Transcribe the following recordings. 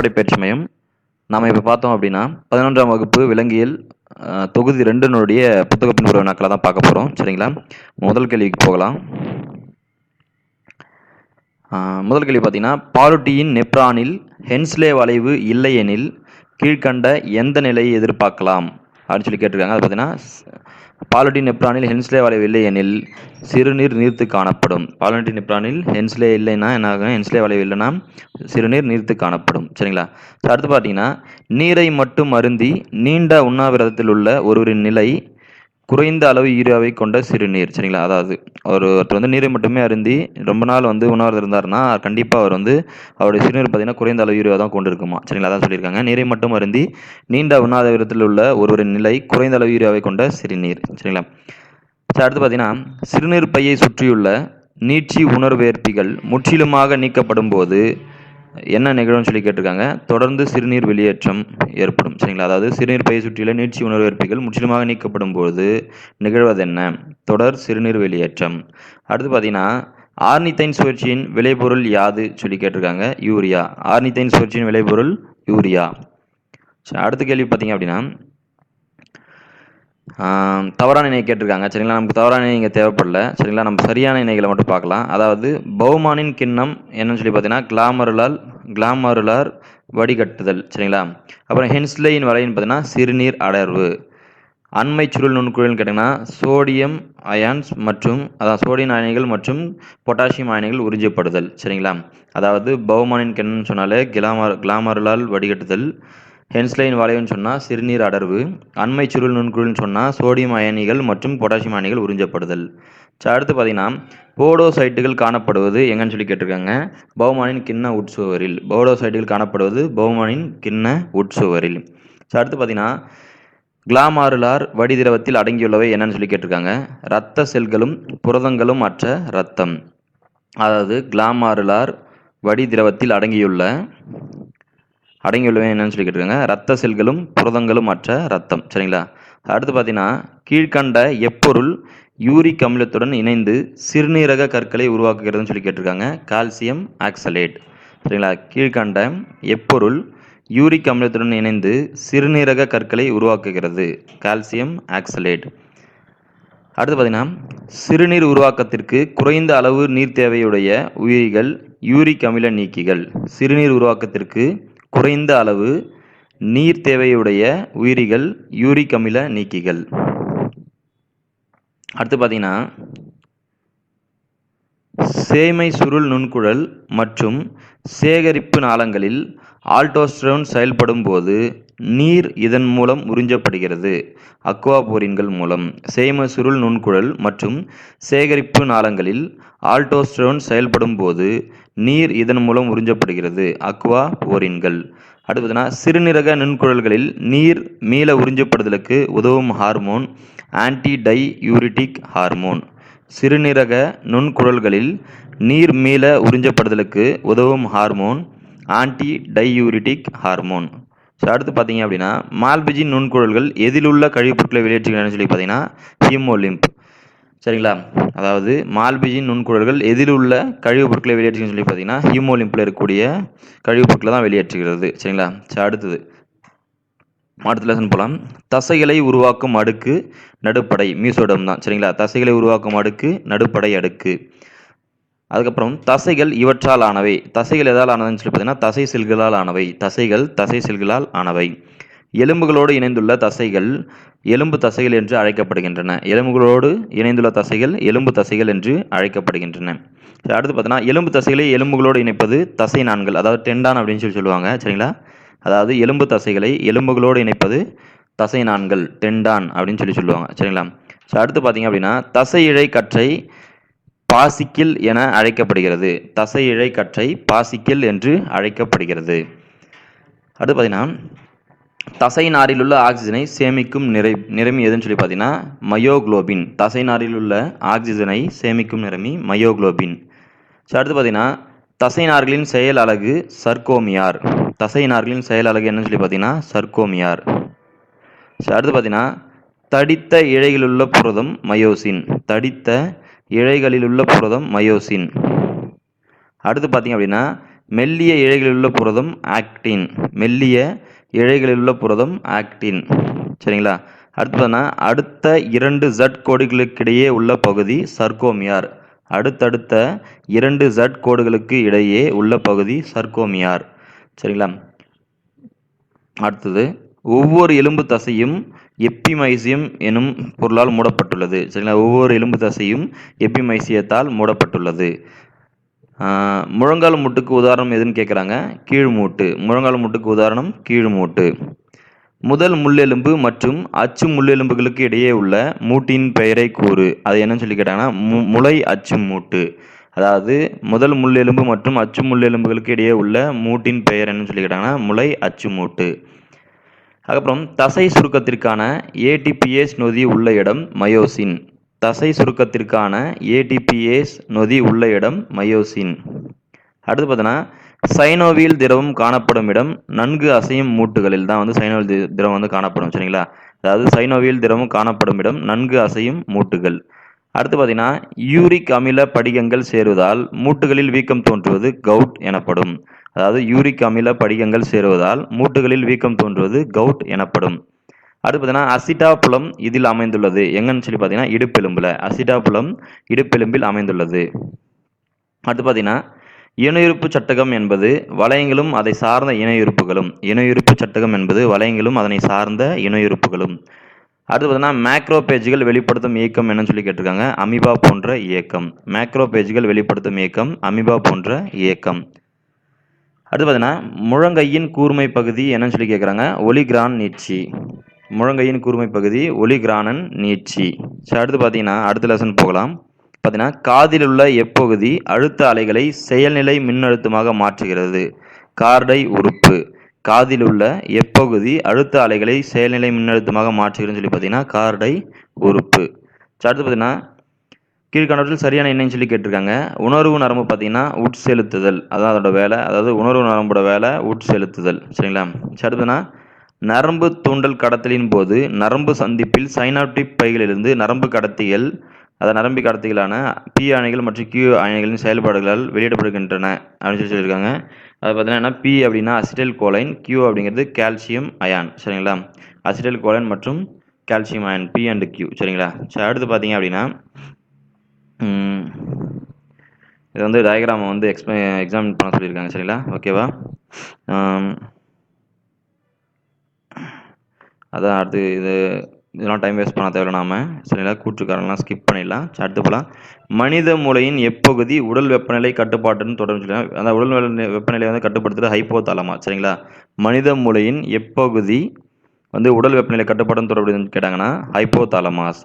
அடிப்படை பயிற்சி மையம். நாம் இப்போ பார்த்தோம் அப்படின்னா 11ஆம் வகுப்பு விலங்கியல் தொகுதி 2னுடைய புத்தக பின்புற வினாக்களை தான் பார்க்க போகிறோம். சரிங்களா? முதல் கேள்விக்கு போகலாம். முதல் கேள்வி பார்த்தீங்கன்னா, பாலூட்டியின் நெப்ரானில் ஹென்ஸ்லே வளைவு இல்லையெனில் கீழ்கண்ட எந்த நிலையை எதிர்பார்க்கலாம் அப்படின்னு சொல்லி கேட்டிருக்காங்க. அது பார்த்தீங்கன்னா, பாலூட்டின் நெப்ரானில் ஹென்ஸ்லே வளைவு இல்லையெனில் சிறுநீர் நீர்த்து காணப்படும். பாலூட்டின் நெப்ரானில் ஹென்ஸ்லே இல்லைன்னா என்ன ஆகும்? ஹென்ஸ்லே வளைவு இல்லைன்னா சிறுநீர் நீர்த்து காணப்படும். சரிங்களா? அடுத்து பார்த்தீங்கன்னா, நீரை மட்டும் அருந்தி நீண்ட உண்ணாவிரதத்தில் உள்ள ஒருவரின் நிலை குறைந்த அளவு யூரியாவை கொண்ட சிறுநீர். சரிங்களா? அதாவது ஒருத்தர் வந்து நீரை மட்டுமே அருந்தி ரொம்ப நாள் வந்து உண்ணாவிரதம் இருந்தாருன்னா கண்டிப்பாக அவர் வந்து அவருடைய சிறுநீர் பார்த்தீங்கன்னா குறைந்த அளவு யூரியா தான் கொண்டு இருக்குமா. சரிங்களா? அதான் சொல்லியிருக்காங்க. நீரை மட்டும் அருந்தி நீண்ட உண்ணாவிரதத்தில் உள்ள ஒருவரின் நிலை குறைந்த அளவு யூரியாவை கொண்ட சிறுநீர். சரிங்களா? அடுத்து பார்த்தீங்கன்னா, சிறுநீர் பையை சுற்றியுள்ள நீட்சி உணர்வேற்பிகள் முற்றிலுமாக நீக்கப்படும் போது என்ன நிகழும்னு சொல்லி கேட்டிருக்காங்க. தொடர்ந்து சிறுநீர் வெளியேற்றம் ஏற்படும். சரிங்களா? அதாவது சிறுநீர் பையை சுற்றியுள்ள நீட்சி உணர்வேற்பிகள் முற்றிலுமாக நீக்கப்படும் போது நிகழ்வது என்ன? தொடர் சிறுநீர் வெளியேற்றம். அடுத்து பார்த்தீங்கன்னா, ஆர்னித்தைன் சுழற்சியின் விளைபொருள் யாது சொல்லி கேட்டிருக்காங்க. யூரியா. ஆர்னித்தைன் சுழற்சியின் விளைபொருள் யூரியா. அடுத்த கேள்வி பார்த்தீங்க அப்படின்னா, தவறான இணை கேட்டிருக்காங்க. சரிங்களா? நமக்கு தவறான இணை இங்கே தேவைப்படல. சரிங்களா? நம்ம சரியான இணைகளை மட்டும் பார்க்கலாம். அதாவது பௌமானின் கிண்ணம் என்னன்னு சொல்லி பார்த்தீங்கன்னா கிளாமருலார் வடிகட்டுதல். சரிங்களா? அப்புறம் ஹென்ஸ்லேயின் வலைன்னு பார்த்தீங்கன்னா சிறுநீர் அடர்வு. அண்மை சுருள் நுண்குழல்னு கேட்டிங்கன்னா சோடியம் அயான்ஸ் மற்றும் சோடியம் அயனிகள் மற்றும் பொட்டாசியம் அயனிகள் உறிஞ்சப்படுதல். சரிங்களா? அதாவது பௌமானின் கிண்ணம்னு சொன்னாலே கிளாமருலால் வடிகட்டுதல், ஹென்ஸ்லேயின் வளைவுன்னு சொன்னால் சிறுநீர் அடர்வு, அண்மை சுருள் நுண்குழல்னு சொன்னால் சோடியம் அயனிகள் மற்றும் பொட்டாசியம் அயனிகள் உறிஞ்சப்படுதல். அடுத்து பார்த்தீங்கன்னா, போடோசைட்டுகள் காணப்படுவது எங்கன்னு சொல்லி கேட்டிருக்காங்க. பௌமானின் கிண்ண உட்சுவரில். போடோசைட்டுகள் காணப்படுவது பௌமானின் கிண்ண உட்சுவரில். அடுத்து பார்த்தீங்கன்னா, கிளாமருலார் வடிதிரவத்தில் அடங்கியுள்ளவை என்னன்னு சொல்லி கேட்டிருக்காங்க. இரத்த செல்களும் புரதங்களும் அற்ற இரத்தம். அதாவது கிளாமருலார் வடிதிரவத்தில் அடங்கியுள்ளவை என்னன்னு சொல்லி கேட்டிருக்காங்க. இரத்த செல்களும் புரதங்களும் அற்ற இரத்தம். சரிங்களா? அடுத்து பார்த்தீங்கன்னா, கீழ்கண்ட எப்பொருள் யூரிக் அமிலத்துடன் இணைந்து சிறுநீரக கற்களை உருவாக்குகிறதுன்னு சொல்லி கேட்டிருக்காங்க. Calcium oxalate. சரிங்களா? கீழ்கண்ட எப்பொருள் யூரிக் அமிலத்துடன் இணைந்து சிறுநீரக கற்களை உருவாக்குகிறது. Calcium oxalate. அடுத்து பார்த்தீங்கன்னா, சிறுநீர் உருவாக்கத்திற்கு குறைந்த அளவு நீர் தேவையுடைய உயிரிகள் யூரிக் அமில நீக்கிகள். சிறுநீர் உருவாக்கத்திற்கு குறைந்த அளவு நீர் தேவையுடைய உயிரிகள் யூரிக் அமில நீக்கிகள். அடுத்து பார்த்தீங்கன்னா, சேமை சுருள் நுண்குழல் மற்றும் சேகரிப்பு நாளங்களில் ஆல்டோஸ்டரோன் செயல்படும் போது நீர் இதன் மூலம் உறிஞ்சப்படுகிறது. அக்வாபோரின்கள் மூலம். சேமை சுருள் நுண்குழல் மற்றும் சேகரிப்பு நாளங்களில் ஆல்டோஸ்டரோன் செயல்படும் போது நீர் இதன் மூலம் உறிஞ்சப்படுகிறது. அக்வாபோரின்கள். அடுத்ததுனா, சிறுநீரக நுண்குழல்களில் நீர் மீள உறிஞ்சப்படுதலுக்கு உதவும் ஹார்மோன் ஆன்டி டையூரிட்டிக் ஹார்மோன். சிறுநீரக நுண்குழல்களில் நீர் மீள உறிஞ்சப்படுதலுக்கு உதவும் ஹார்மோன் ஆன்டி டையூரிட்டிக் ஹார்மோன். அடுத்து பார்த்தீங்க அப்படின்னா, மால்பிஜின் நுண்குழல்கள் எதிலுள்ள கழிவுப் பொருட்களை வெளியேற்றுகிறன்னு சொல்லி பார்த்தீங்கன்னா ஹீமோலிம்ப். சரிங்களா? அதாவது மால்பிஜின் நுண்குழல்கள் எதில் உள்ள கழிவுப் பொருட்களை வெளியேற்றுன்னு சொல்லி பார்த்தீங்கன்னா ஹீமோலிம்பில் இருக்கக்கூடிய கழிவுப் பொருட்களை தான் வெளியேற்றுகிறது. சரிங்களா? அடுத்த லெசன் போகலாம். தசைகளை உருவாக்கும் அடுக்கு நடுப்படை மீசோடம் தான். சரிங்களா? தசைகளை உருவாக்கும் அடுக்கு நடுப்படை அடுக்கு. அதுக்கப்புறம் தசைகள் இவற்றால் ஆனவை. தசைகள் எதால் ஆனதுன்னு சொல்லி பார்த்தீங்கன்னா தசை செல்களால் ஆனவை. தசை செல்களால் ஆனவை. எலும்புகளோடு இணைந்துள்ள தசைகள் எலும்பு தசைகள் என்று அழைக்கப்படுகின்றன. எலும்புகளோடு இணைந்துள்ள தசைகள் எலும்பு தசைகள் என்று அழைக்கப்படுகின்றன. அடுத்து பார்த்தீங்கன்னா, எலும்பு தசைகளை எலும்புகளோடு இணைப்பது தசை நாண்கள், அதாவது டெண்டான் அப்படின்னு சொல்லி சொல்லுவாங்க. சரிங்களா? அதாவது எலும்பு தசைகளை எலும்புகளோடு இணைப்பது தசை நாண்கள், டெண்டான் அப்படின்னு சொல்லி சொல்லுவாங்க. சரிங்களா? அடுத்து பார்த்தீங்க அப்படின்னா, தசை இழை கற்றை பாசிக்கில் என அழைக்கப்படுகிறது. தசை இழை கற்றை பாசிக்கில் என்று அழைக்கப்படுகிறது. அடுத்து பார்த்தீங்கன்னா, தசை நாரில் உள்ள ஆக்சிஜனை சேமிக்கும் நிறமி எதுன்னு சொல்லி பார்த்தீங்கன்னா மயோகுளோபின். தசை நாரில் உள்ள ஆக்சிஜனை சேமிக்கும் நிறமி மயோகுளோபின். அடுத்து பார்த்தீங்கன்னா, தசை நார்களின் செயல் அலகு சர்க்கோமியார். தசை நார்களின் செயல் அலகு என்னன்னு சொல்லி பார்த்தீங்கன்னா சர்க்கோமியார். அடுத்து பார்த்தீங்கன்னா, தடித்த இழைகளிலுள்ள புரதம் மயோசின். தடித்த இழைகளிலுள்ள புரதம் மயோசின். அடுத்து பார்த்தீங்க அப்படின்னா, மெல்லிய இழைகளிலுள்ள புரதம் ஆக்டின். மெல்லிய இழைகளிலுள்ள புரதம் ஆக்டின். சரிங்களா? அடுத்ததுன்னா அடுத்த 2 Z கோடுகளுக்கிடையே உள்ள பகுதி சர்க்கோமியார். அடுத்தடுத்த 2 Z கோடுகளுக்கு இடையே உள்ள பகுதி சர்க்கோமியார். சரிங்களா? அடுத்தது ஒவ்வொரு எலும்பு தசையும் எப்பிமைசியம் எனும் பொருளால் மூடப்பட்டுள்ளது. சரிங்களா? ஒவ்வொரு எலும்பு தசையும் எப்பிமைசியத்தால் மூடப்பட்டுள்ளது. முழங்கால் மூட்டுக்கு உதாரணம் எதுன்னு கேட்குறாங்க. கீழ்மூட்டு. முழங்கால் மூட்டுக்கு உதாரணம் கீழ்மூட்டு. முதல் முள்ளெலும்பு மற்றும் அச்சு முள்ளெலும்புகளுக்கு இடையே உள்ள மூட்டின் பெயரை கூறு. அது என்னன்னு சொல்லி கேட்டாங்கன்னா முளை அச்சு மூட்டு. அதாவது முதல் முள்ளெலும்பு மற்றும் அச்சு முள்ளெலும்புகளுக்கு இடையே உள்ள மூட்டின் பெயர் என்னன்னு சொல்லி கேட்டாங்கன்னா முளை அச்சு மூட்டு. அதுக்கப்புறம் தசை சுருக்கத்திற்கான ஏடிபிஎஸ் நொதி உள்ள இடம் மயோசின். தசை சுருக்கத்திற்கான ஏடிபிஎஸ் நொதி உள்ள இடம் மயோசின். அடுத்து பார்த்தீங்கன்னா சைனோவியல் திரவம் காணப்படும் இடம் நன்கு அசையும் மூட்டுகளில் தான் வந்து சைனோவியல் திரவம் வந்து காணப்படும். சரிங்களா? அதாவது சைனோவியல் திரவம் காணப்படும் இடம் நன்கு அசையும் மூட்டுகள். அடுத்து பார்த்தீங்கன்னா யூரிக் அமில படிகங்கள் சேருவதால் மூட்டுகளில் வீக்கம் தோன்றுவது கவுட் எனப்படும். அதாவது யூரிக் அமில படிகங்கள் சேருவதால் மூட்டுகளில் வீக்கம் தோன்றுவது கவுட் எனப்படும். அடுத்து பார்த்தீங்கன்னா அசிட்டாபுலம் இதில் அமைந்துள்ளது. எங்கன்னு சொல்லி பார்த்தீங்கன்னா இடுப்பெலும்புல. அசிட்டாபுலம் இடுப்பெலும்பில் அமைந்துள்ளது. அடுத்து பார்த்தீங்கன்னா இணையுறுப்பு சட்டகம் என்பது வளையங்களும் அதை சார்ந்த இணையுறுப்புகளும். இணையுறுப்பு சட்டகம் என்பது வளையங்களும் அதனை சார்ந்த இணையுறுப்புகளும். அடுத்து பார்த்தீங்கன்னா மேக்ரோபேஜ்கள் வெளிப்படுத்தும் இயக்கம் என்னன்னு சொல்லி கேட்டிருக்காங்க. அமீபா போன்ற இயக்கம். மேக்ரோபேஜ்கள் வெளிப்படுத்தும் இயக்கம் அமீபா போன்ற இயக்கம். அடுத்து பார்த்தீங்கன்னா முழங்கையின் கூர்மை பகுதி என்னன்னு சொல்லி கேட்குறாங்க. ஒலிகிரான் நீட்சி. முழங்கையின் கூர்மை பகுதி ஒலிகிரானன் நீட்சி. சரி, அடுத்து பார்த்தீங்கன்னா அடுத்த லெசன் போகலாம். பார்த்தீங்கன்னா காதில் உள்ள எப்பகுதி அழுத்த அலைகளை செயல்நிலை மின்னழுத்தமாக மாற்றுகிறது. கார்டை உறுப்பு. காதில் உள்ள எப்பகுதி அழுத்த அலைகளை செயல்நிலை மின்னழுத்தமாக மாற்றுகிறதுன்னு சொல்லி பார்த்தீங்கன்னா கார்டை உறுப்பு. அடுத்து பார்த்தீங்கன்னா கீழ்காணவற்றில் சரியான என்னன்னு சொல்லி கேட்டிருக்காங்க. உணர்வு நரம்பு பார்த்தீங்கன்னா உட்செலுத்துதல். அதான் அதோட வேலை. அதாவது உணர்வு நரம்போட வேலை உட்செலுத்துதல். சரிங்களா? அடுத்ததுன்னா நரம்பு தூண்டல் கடத்தலின் போது நரம்பு சந்திப்பில் சைனாப்டிக் பைகளிலிருந்து நரம்பு கடத்திகளான பி அணைகள் மற்றும் கியூ அணைகளின் செயல்பாடுகளால் வெளியிடப்படுகின்றன அப்படின்னு சொல்லியிருக்காங்க. அது பார்த்தீங்கன்னா பி அப்படின்னா அசிடைல் கோலைன், கியூ அப்படிங்கிறது கால்சியம் அயான். சரிங்களா? அசிடைல் கோலைன் மற்றும் calcium ion P and Q. சரிங்களா? சரி, அடுத்து பார்த்தீங்க அப்படின்னா இது வந்து டயக்ராமை வந்து எக்ஸாமின் பண்ண சொல்லியிருக்காங்க. சரிங்களா? ஓகேவா? அதான் அடுத்து இதெல்லாம் டைம் வேஸ்ட் பண்ண தேவையில்லை நாம. சரிங்களா? கூற்றுக்காரங்களாம் ஸ்கிப் பண்ணிடலாம். அடுத்து போகலாம். மனித மூளையின் எப்பகுதி உடல் வெப்பநிலை கட்டுப்பாட்டுன்னு தொடர்பு சொல்லுவாங்க. அந்த உடல் வெப்பநிலையை வந்து கட்டுப்படுத்துறது ஹைப்போதாலமா. சரிங்களா? மனித மூளையின் எப்பகுதி வந்து உடல் வெப்பநிலை கட்டுப்பாட்டுன்னு தொடர்புன்னு கேட்டாங்கன்னா ஹைப்போதாலமாஸ்.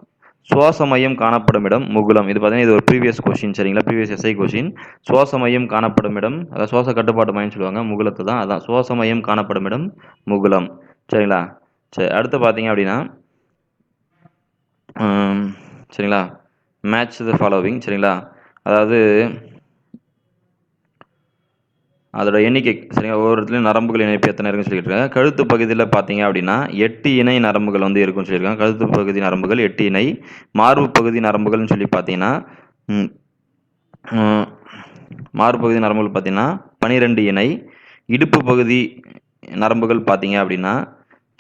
சுவாச மையம் காணப்படும் இடம் முகுலம். இது பார்த்தீங்கன்னா இது ஒரு ப்ரீவியஸ் கொஸ்டின். சரிங்களா? Previous SI question. சுவாச மையம் காணப்படும் இடம், அதாவது சுவாச கட்டுப்பாட்டு மையம் சொல்லுவாங்க, முகுலத்தை தான். அதான் சுவாச மையம் காணப்படும் இடம் முகுலம். சரிங்களா? சரி, அடுத்து பார்த்தீங்க அப்படின்னா சரிங்களா மேட்ச் த ஃபாலோவிங். சரிங்களா? அதாவது அதோட எண்ணிக்கை. சரிங்களா? ஒவ்வொரு இடத்துலையும் நரம்புகள் இணைப்பு எத்தனை இருக்குன்னு சொல்லியிருக்காங்க. கழுத்து பகுதியில் பார்த்தீங்க அப்படின்னா 8 இணை நரம்புகள் வந்து இருக்குன்னு சொல்லியிருக்காங்க. கழுத்து பகுதி நரம்புகள் 8 இணை. மார்பு பகுதி நரம்புகள்னு சொல்லி பார்த்தீங்கன்னா மார்பு பகுதி நரம்புகள் பார்த்தீங்கன்னா 12 இணை. இடுப்பு பகுதி நரம்புகள் பார்த்தீங்க அப்படின்னா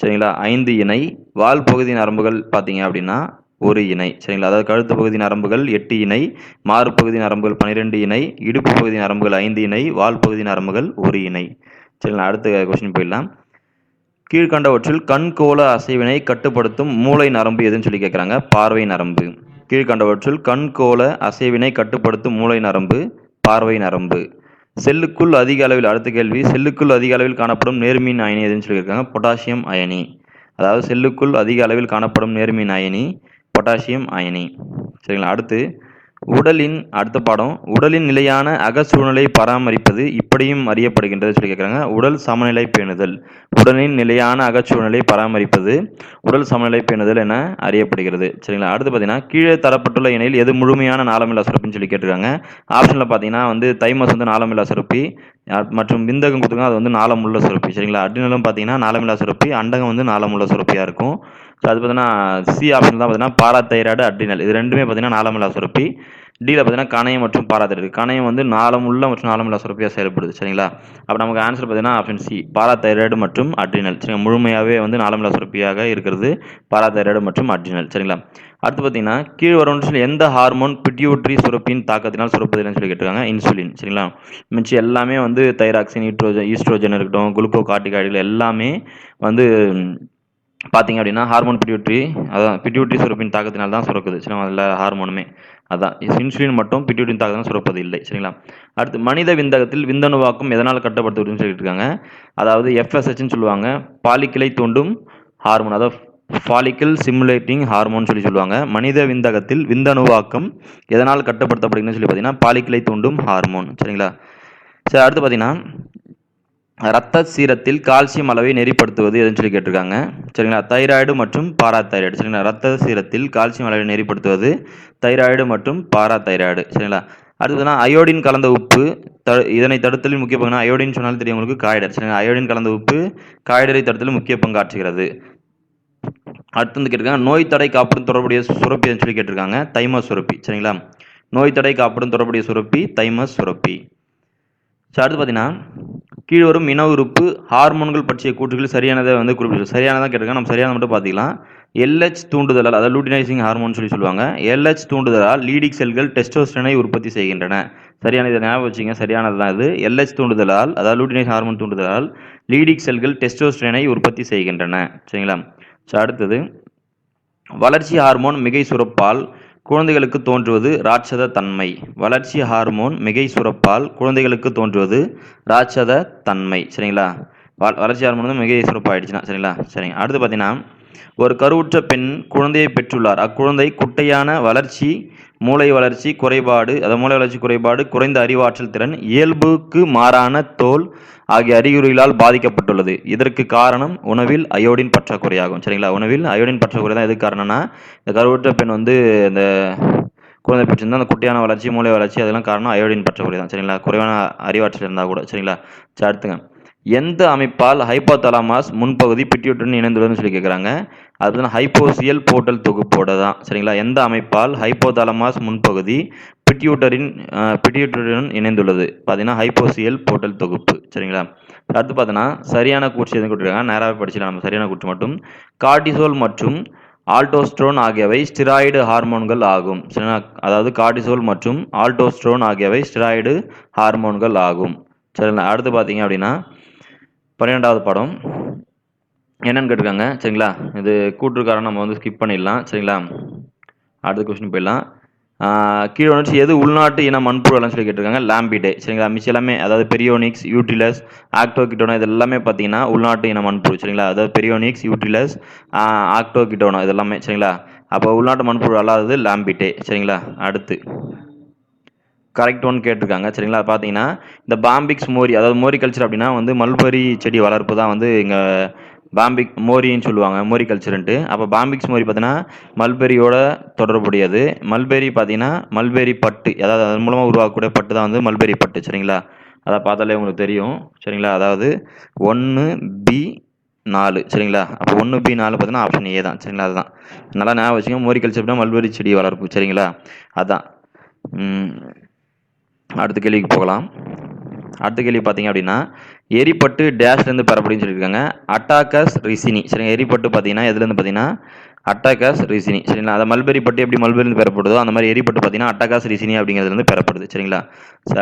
சரிங்களா 5 இணை. வால் பகுதி நரம்புகள் பார்த்தீங்க அப்படின்னா 1 இணை. சரிங்களா? அதாவது கழுத்து பகுதி நரம்புகள் 8 இணை, மாறு பகுதி நரம்புகள் 12 இணை, இடுப்பு பகுதி நரம்புகள் 5 இணை, வால் பகுதி நரம்புகள் 1 இணை. சரிங்களா? அடுத்த கொஸ்டின் போயிடலாம். கீழ்கண்டவற்றில் கண்கோள அசைவினை கட்டுப்படுத்தும் மூளை நரம்பு எதுன்னு சொல்லி கேட்குறாங்க. பார்வை நரம்பு. கீழ்கண்டவற்றில் கண்கோள அசைவினை கட்டுப்படுத்தும் மூளை நரம்பு பார்வை நரம்பு. செல்லுக்குள் அதிக அளவில், அடுத்த கேள்வி, செல்லுக்குள் அதிக அளவில் காணப்படும் நேர்மின் அயனி எதுன்னு சொல்லியிருக்காங்க. பொட்டாசியம் அயனி. அதாவது செல்லுக்குள் அதிக அளவில் காணப்படும் நேர்மின் அயனி பொட்டாசியம் அயனி. சரிங்களா? அடுத்த பாடம் உடலின் நிலையான அகச்சூழ்நிலை பராமரிப்பது இப்படியும் அறியப்படுகின்றது சொல்லி கேட்குறாங்க. உடல் சமநிலை பேணுதல். உடலின் நிலையான அகச்சூழ்நிலை பராமரிப்பது உடல் சமநிலை பேணுதல் என அறியப்படுகிறது. சரிங்களா? அடுத்து பார்த்தீங்கன்னா கீழே தரப்பட்டுள்ள இணையில் எது முழுமையான நாளமில்லா சுரப்பின்னு சொல்லி கேட்டிருக்காங்க. ஆப்ஷனில் பார்த்தீங்கன்னா வந்து தைமஸ் வந்து நாளமில்லா சுரப்பி மற்றும் விந்தகம் கொடுத்துருக்காங்க, அது வந்து நாளமுள்ள சுரப்பி. சரிங்களா? அட்ரினலும் பார்த்தீங்கன்னா நாளமில்லா சுரப்பி, அண்டகம் வந்து நாளமுள்ள சுரப்பியாக இருக்கும். ஸோ அது பார்த்தீங்கன்னா சி ஆப்ஷன் தான் பார்த்தீங்கன்னா பாராதைராய்டு அட்ரினல் இது ரெண்டுமே பார்த்தீங்கன்னா நாளமில்லா சுரப்பி. டியில் பார்த்தீங்கன்னா கணையம் மற்றும் பாராதைராய்டு. கணையம் வந்து நாளமுள்ள மற்றும் நாளமில்லா சுரப்பியாக செயல்படுது சரிங்களா. அப்போ நமக்கு ஆன்சர் பார்த்தீங்கன்னா ஆப்ஷன் சி பாராதைராய்டு மற்றும் அட்ரினல் சரிங்களா. முழுமையாகவே வந்து நாளமில்லா சுரப்பியாக இருக்கிறது பாராதைராய்டு மற்றும் அட்ரினல் சரிங்களா. அடுத்து பார்த்தீங்கன்னா கீழ் வரும் எந்த ஹார்மோன் பிட்யூட்ரி சுரப்பியின் தாக்கத்தினால் சுரப்பதில்லைன்னு சொல்லி கேட்டிருக்காங்க. இன்சுலின் சரிங்களா. மிச்சம் எல்லாமே வந்து தைராக்சின் ஈஸ்ட்ரோஜன் இருக்கட்டும் குளுக்கோகார்டிகாய்டுகள் எல்லாமே வந்து பார்த்தீங்க அப்படின்னா ஹார்மோன் பிட்யூட்ரி அதான் பிட்யூட்ரி சுரப்பின் தாக்கத்தினால் தான் சுரக்குது சரிங்களா. அதில் ஹார்மோனுமே அதான் இன்சுலின் மட்டும் பிட்யூட்டின் தாக்கத்தினால் சுரப்பது இல்லை சரிங்களா. அடுத்து மனித விந்தகத்தில் விந்தணுவாக்கம் எதனால் கட்டப்படுத்துவதுன்னு சொல்லிட்டு இருக்காங்க. அதாவது எஃப்எஸ்ஹெச்னு சொல்லுவாங்க பாலிக்கிளை தூண்டும் ஹார்மோன் அதாவது ஃபாலிக்கல் சிமுலேட்டிங் ஹார்மோன் சொல்லுவாங்க. மனித விந்தகத்தில் விந்தணுவாக்கம் எதனால் கட்டுப்படுத்தப்படுதுன்னு சொல்லி பார்த்தீங்கன்னா பாலிக்கிளை தூண்டும் ஹார்மோன் சரிங்களா. சரி அடுத்து பார்த்தீங்கன்னா ரத்த சீரத்தில் கால்சியம் அளவை நெறிப்படுத்துவது எதுன்னு சொல்லி கேட்டிருக்காங்க சரிங்களா. தைராய்டு மற்றும் பாராதைராய்டு சரிங்களா. ரத்த சீரத்தில் கால்சியம் அளவை நெறிப்படுத்துவது தைராய்டு மற்றும் பாராதைராய்டு சரிங்களா. அடுத்ததுனா அயோடின் கலந்த உப்பு இதனை தடுத்தலில் முக்கிய பங்கு அயோடின் சொன்னாலும் தெரியும் உங்களுக்கு காய்டர் சரிங்களா. அயோடின் கலந்த உப்பு காய்டரை தடுத்தலில் முக்கிய பங்காற்றுகிறது. அடுத்து வந்து கேட்டிருக்காங்க நோய் தடை காப்புடன் தொடர்புடைய சுரப்பி சொல்லி கேட்டிருக்காங்க. தைமஸ் சுரப்பி சரிங்களா. நோய் தடை காப்புடன் தொடர்புடைய சுரப்பி தைமஸ் சுரப்பி. அடுத்து பார்த்தீங்கன்னா கீழ்வரும் இன உறுப்பு ஹார்மோன்கள் பற்றிய கூற்றுகள் சரியானதை வந்து குறிப்பிட்டு சரியானதான் கேட்டிருக்காங்க. நம்ம சரியானதை மட்டும் பார்த்துக்கலாம். எல்ஹெச் தூண்டுதலால் அதாவது லூட்டினைசிங் ஹார்மோன் சொல்லுவாங்க. எல்ஹெச் தூண்டுதலால் லீடிக் செல்கள் டெஸ்டோஸ்டெரோனை உற்பத்தி செய்கின்றன. சரியான இதை ஞாபகம் வச்சுங்க சரியானது தான் இது. எல்ஹெச் தூண்டுதலால் அதாவது லூட்டினைசிங் ஹார்மோன் தூண்டுதலால் லீடிக் செல்கள் டெஸ்டோஸ்டெரோனை உற்பத்தி செய்கின்றன சரிங்களா. அடுத்தது வளர்ச்சி ஹார்மோன் மிகை சுரப்பால் குழந்தைகளுக்கு தோன்றுவது ராட்சத தன்மை. வளர்ச்சி ஹார்மோன் மிகை சுரப்பால் குழந்தைகளுக்கு தோன்றுவது ராட்சத தன்மை சரிங்களா. வளர்ச்சி ஹார்மோன் வந்து மிகை சுரப்பாயிடுச்சுன்னா சரிங்களா. சரிங்க அடுத்து பார்த்தீங்கன்னா ஒரு கருவுற்ற பெண் குழந்தையை பெற்றுள்ளார். அக்குழந்தை குட்டையான வளர்ச்சி மூளை வளர்ச்சி குறைபாடு அதாவது மூளை வளர்ச்சி குறைபாடு குறைந்த அறிவாற்றல் திறன் இயல்புக்கு மாறான தோல் ஆகிய அறிகுறிகளால் பாதிக்கப்பட்டுள்ளது. இதற்கு காரணம் உணவில் அயோடின் பற்றாக்குறையாகும் சரிங்களா. உணவில் அயோடின் பற்றாக்குறை தான் எதுக்கு காரணம்னா இந்த கருவுற்ற பெண் வந்து இந்த குழந்தை பெற்றிருந்தால் அந்த குட்டியான வளர்ச்சி மூளை வளர்ச்சி அதெல்லாம் காரணம் அயோடின் பற்றாக்குறை தான் சரிங்களா. குறைவான அறிவாற்றல் இருந்தால் கூட சரிங்களா. அடுத்துங்க எந்த அமைப்பால் ஹைப்போதலாமஸ் முன்பகுதி பிட்யூட்டரின் இணைந்துள்ளதுன்னு சொல்லி கேட்குறாங்க. அது ஹைப்போசியல் போர்ட்டல் தொகுப்போட தான் சரிங்களா. எந்த அமைப்பால் ஹைப்போதலாமஸ் முன்பகுதி பிட்யூட்டரின் இணைந்துள்ளது பார்த்தீங்கன்னா ஹைப்போசியல் போர்ட்டல் தொகுப்பு சரிங்களா. அடுத்து பார்த்தோன்னா சரியான கூற்று எதுவும் கொடுத்துருக்காங்க. நேராகவே படிச்சுக்கலாம் நம்ம சரியான கூற்று மட்டும். கார்டிசோல் மற்றும் ஆல்டோஸ்ட்ரோன் ஆகியவை ஸ்டிராய்டு ஹார்மோன்கள் ஆகும் சரிங்களா. அதாவது கார்டிசோல் மற்றும் ஆல்டோஸ்ட்ரோன் ஆகியவை ஸ்டிராய்டு ஹார்மோன்கள் ஆகும் சரிங்களா. அடுத்து பார்த்தீங்க அப்படின்னா 12வது பாடம் என்னன்னு கேட்டிருக்காங்க சரிங்களா. இது கூற்றுக்காரன் நம்ம வந்து ஸ்கிப் பண்ணிடலாம் சரிங்களா. அடுத்த கொஸ்டின் போயிடலாம். கீழே வந்துச்சு எது உள்நாட்டு இன மண்புழுலாம் சொல்லி கேட்டிருக்காங்க. லாம்பிடே சரிங்களா. மிச்சம் எல்லாமே அதாவது பெரியோனிக்ஸ் யூட்ரிலஸ் ஆக்டோகிட்டோனா இது எல்லாமே பார்த்தீங்கன்னா உள்நாட்டு இன மண்புழு சரிங்களா. அதாவது பெரியோனிக்ஸ் யூட்ரிலஸ் ஆக்டோகிட்டோனா இது எல்லாமே சரிங்களா. அப்போ உள்நாட்டு மண்புழு அல்லாதது லாம்பிடே சரிங்களா. அடுத்து கரெக்ட் ஒன் கேட்டிருக்காங்க சரிங்களா. பார்த்தீங்கன்னா இந்த பாம்பிக்ஸ் மோரி அதாவது மோரி கல்ச்சர் அப்படின்னா வந்து மல்பரி செடி வளர்ப்பு தான் வந்து இங்கே பாம்பிக் மோரின்னு சொல்லுவாங்க மோரி கல்ச்சருன்ட்டு. அப்போ பாம்பிக்ஸ் மோரி பார்த்தீங்கன்னா மல்பெரியோட தொடர்புடையது. மல்பெரி பார்த்தீங்கன்னா மல்பெரி பட்டு அதாவது அதன் மூலமாக உருவாக்கக்கூடிய பட்டு தான் வந்து மல்பெரி பட்டு சரிங்களா. அதை பார்த்தாலே உங்களுக்கு தெரியும் சரிங்களா. அதாவது 1B4 சரிங்களா. அப்போ 1B4 பார்த்தீங்கன்னா ஆப்ஷன் ஏ தான் சரிங்களா. அதுதான் நல்லா ஞாபகம் வச்சுங்க. மோரி கல்ச்சர் அப்படின்னா மல்பெரி செடி வளர்ப்பு சரிங்களா. அதுதான். அடுத்த கேள்விக்கு போகலாம். அடுத்த கேள்வி பார்த்தீங்க அப்படின்னா எரிப்பட்டு டேஷ்லேருந்து பெறப்படின்னு சொல்லியிருக்காங்க. அட்டாக்கஸ் ரிசினி சரிங்க. எரிப்பட்டு பார்த்தீங்கன்னா எதுலேருந்து பார்த்தீங்கன்னா அட்டாக்கஸ் ரிசினி சரிங்களா. அதை மல்பெரி பட்டு எப்படி மல்பெரிலேருந்து பெறப்படுதோ அந்த மாதிரி எரிப்பட்டு பார்த்தீங்கன்னா அட்டாக்கஸ் ரிசினி அப்படிங்கிறதுலேருந்து பெறப்படுது சரிங்களா.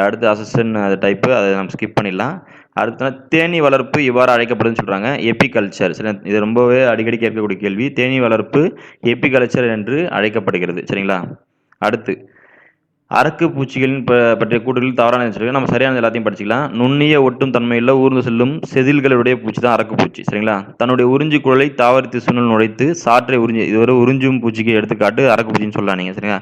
அடுத்து அசிஸ்டன் அது டைப்பு அதை நம்ம ஸ்கிப் பண்ணிடலாம். அடுத்த தேனீ வளர்ப்பு இவ்வாறு அழைக்கப்படுதுன்னு சொல்கிறாங்க. எபிகல்ச்சர் சரி. இது ரொம்பவே அடிக்கடி கேட்கக்கூடிய கேள்வி. தேனீ வளர்ப்பு எபிகல்ச்சர் என்று அழைக்கப்படுகிறது சரிங்களா. அடுத்து அரக்கு பூச்சிகளின் பற்றிய கூற்றுகள் தவறான சொல்லுங்க. நம்ம சரியான எல்லாத்தையும் படிச்சுக்கலாம். நுண்ணிய ஒட்டும் தன்மையில் ஊர்ந்து செல்லும் செதில்களுடைய பூச்சி தான் அரக்கு பூச்சி சரிங்களா. தன்னுடைய உறிஞ்சி குழலை தாவர திசுனுள் நுழைத்து சாற்றை உறிஞ்சி இதுவரை உறிஞ்சும் பூச்சிக்கு எடுத்துக்காட்டு அரக்கு பூச்சின்னு சொல்லலாம் நீங்கள் சரிங்களா.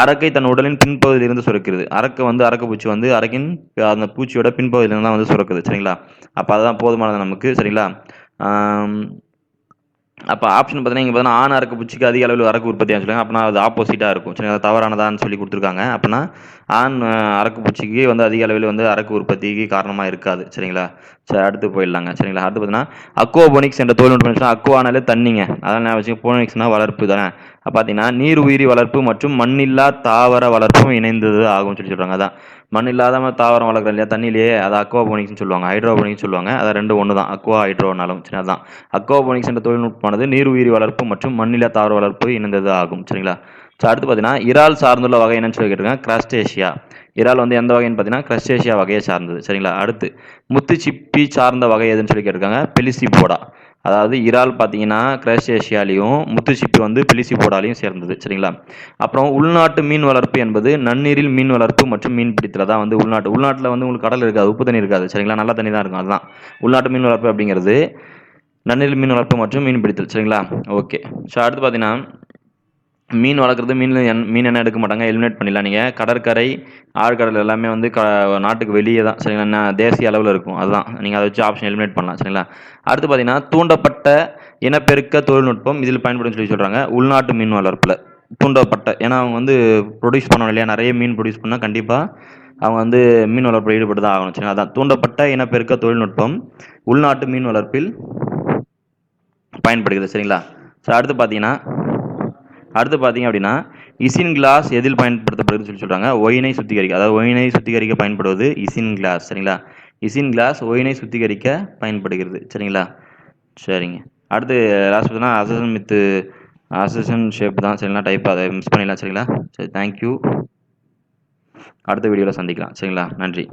அரக்கை தன் உடலின் பின்பகுதியில் இருந்து சுரக்கிறது. அரக்கு பூச்சி வந்து அரக்கின் அந்த பூச்சியோட பின்பகுதியிலிருந்து தான் வந்து சுரக்குது சரிங்களா. அப்போ அதுதான் போதுமானது நமக்கு சரிங்களா. அப்போ ஆப்ஷன் பார்த்தீங்கன்னா இங்கே பார்த்தீங்கன்னா ஆண் அரக்கு பூச்சிக்கு அதிக அளவில் அரக்கு உற்பத்தி ஆகும் சொல்லுவாங்க. அப்படின்னா அது ஆப்போசிட்டாக இருக்கும். சரிங்களா, அது தவறானதான்னு சொல்லி கொடுத்துருக்காங்க. அப்படின்னா ஆண் அரக்கு பூச்சிக்கு வந்து அதிக அளவில் வந்து அரக்கு உற்பத்திக்கு காரணமாக இருக்காது. சரிங்களா, சரி அடுத்து போயிடலாங்க. சரிங்களா, அடுத்து பார்த்தீங்கன்னா அக்வாபோனிக்ஸ் என்ற தொழில்நுட்பம். அக்வானாலே தண்ணிங்க, அதான் நான் வச்சு போனிக்ஸ்னா வளர்ப்பு தானே. பார்த்தீங்கன்னா நீர் உயிரி வளர்ப்பு மற்றும் மண்ணில்லா தாவர வளர்ப்பும் இணைந்தது ஆகும்னு சொல்லி சொல்கிறாங்க. அதான் மண் இல்லாத தாவரம் வளர்க்குறோம் இல்லையா தண்ணியிலேயே, அதை அக்வாபோனிக்ஸ்னு சொல்லுவாங்க, ஹைட்ரோபோனிக்ஸ் சொல்லுவாங்க. அதை ரெண்டு ஒன்று தான், அக்வா ஹைட்ரோனாலும். சரி, அதான் அக்வாபோனிக்ஸ் என்ற தொழில்நுட்பமானது நீர் உயிரி வளர்ப்பு மற்றும் மண்ணிலா தாவர வளர்ப்பு இணைந்தது ஆகும். சரிங்களா, ஸோ அடுத்து பார்த்தீங்கன்னா இறால் சார்ந்துள்ள வகை என்னன்னு சொல்லி கேட்டிருக்காங்க. கிரஸ்டேஷியா. இறால் வந்து எந்த வகைன்னு பார்த்தீங்கன்னா கிரஸ்டேஷியா வகையை சார்ந்தது. சரிங்களா, அடுத்து முத்துச்சிப்பி சார்ந்த வகை எதுன்னு சொல்லி கேட்டிருக்காங்க. பெலிசிபோடா. அதாவது இறால் பார்த்தீங்கன்னா கிரஸ்டேஷியாலையும் முத்துச்சிப்பி வந்து பெலிசிபோடாலையும் சேர்ந்தது. சரிங்களா, அப்புறம் உள்நாட்டு மீன் வளர்ப்பு என்பது நன்னீரில் மீன் வளர்ப்பு மற்றும் மீன் பிடித்தல் தான் வந்து உள்நாட்டில் வந்து உங்களுக்கு கடல் இருக்காது, உப்பு தண்ணி இருக்காது. சரிங்களா, நல்ல தண்ணி தான் இருக்கும். அதுதான் உள்நாட்டு மீன் வளர்ப்பு அப்படிங்கிறது, நன்னீரில் மீன் வளர்ப்பு மற்றும் மீன் பிடித்தல். சரிங்களா, ஓகே. ஸோ அடுத்து பார்த்தீங்கன்னா மீன் வளர்க்குறது, மீன் என்ன எடுக்க மாட்டாங்க, எலிமினேட் பண்ணிடலாம். நீங்கள் கடற்கரை ஆழ்கடல் எல்லாமே வந்து நாட்டுக்கு வெளியே தான். சரிங்களா, தேசிய அளவில் இருக்கும். அதுதான் நீங்கள் அதை வச்சு ஆப்ஷன் எலிமினேட் பண்ணலாம். சரிங்களா, அடுத்து பார்த்தீங்கன்னா தூண்டப்பட்ட இனப்பெருக்க தொழில்நுட்பம் இதில் பயன்படும் சொல்லி சொல்கிறாங்க. உள்நாட்டு மீன் வளர்ப்பில் தூண்டப்பட்ட, ஏன்னா அவங்க வந்து ப்ரொடியூஸ் பண்ணணும் இல்லையா, நிறைய மீன் ப்ரொடியூஸ் பண்ணால் கண்டிப்பாக அவங்க வந்து மீன் வளர்ப்பில் ஈடுபட்டு தான் ஆகணும். சரிங்களா, அதான் தூண்டப்பட்ட இனப்பெருக்க தொழில்நுட்பம் உள்நாட்டு மீன் வளர்ப்பில் பயன்படுகிறது. சரிங்களா, ஸோ அடுத்து பார்த்தீங்க அப்படின்னா இசின் கிளாஸ் எதில் பயன்படுத்தப்படுதுன்னு சொல்லி சொல்கிறாங்க. ஒயினை சுத்திகரிக்க, அதாவது ஒயினை சுத்திகரிக்க பயன்படுவது இசின் கிளாஸ். சரிங்களா, இசின் கிளாஸ் ஒயினை சுத்திகரிக்க பயன்படுகிறது. சரிங்களா, சரிங்க. அடுத்து லாஸ்ட் பார்த்தீங்கன்னா அசன் ஷேப் தான். சரிங்களா, டைப் அதை மிஸ் பண்ணிடலாம். சரிங்களா, சரி, தேங்க்யூ. அடுத்த வீடியோவில் சந்திக்கலாம். சரிங்களா, நன்றி.